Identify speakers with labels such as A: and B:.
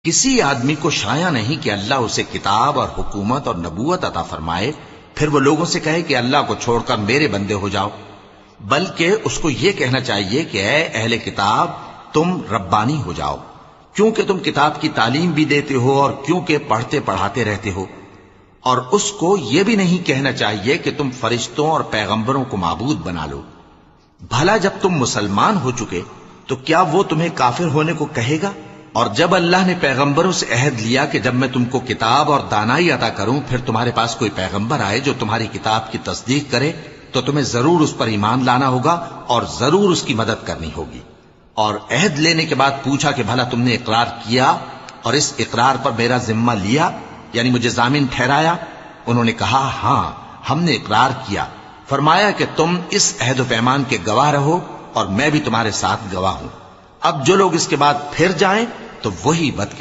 A: किसी आदमी को शाया नहीं कि अल्लाह उसे किताब और हुकूमत और नबूवत अता फरमाए, फिर वो लोगों से कहे कि अल्लाह को छोड़कर मेरे बंदे हो जाओ। बल्कि उसको ये कहना चाहिए कि ऐ अहले किताब, तुम रब्बानी हो जाओ, क्योंकि तुम किताब की तालीम भी देते हो और क्योंकि पढ़ते पढ़ाते रहते हो। और उसको यह भी नहीं कहना चाहिए कि तुम फरिश्तों और पैगंबरों को माबूद बना लो। भला जब तुम मुसलमान हो चुके तो क्या वो तुम्हें काफिर होने को कहेगा? और जब अल्लाह ने पैगंबरों से अहद लिया कि जब मैं तुमको किताब और दानाई अता करूं, फिर तुम्हारे पास कोई पैगंबर आए जो तुम्हारी किताब की तस्दीक करे, तो तुम्हें जरूर उस पर ईमान लाना होगा और जरूर उसकी मदद करनी होगी। और अहद लेने के बाद पूछा कि भला तुमने इकरार किया और इस इकरार पर मेरा जिम्मा लिया, यानी मुझे जामिन ठहराया? उन्होंने कहा, हां, हमने इकरार किया। फरमाया कि तुम इस अहद व पैमान के गवाह रहो और मैं भी तुम्हारे साथ गवाह हूं। अब जो लोग इसके बाद फिर जाएं तो वही बद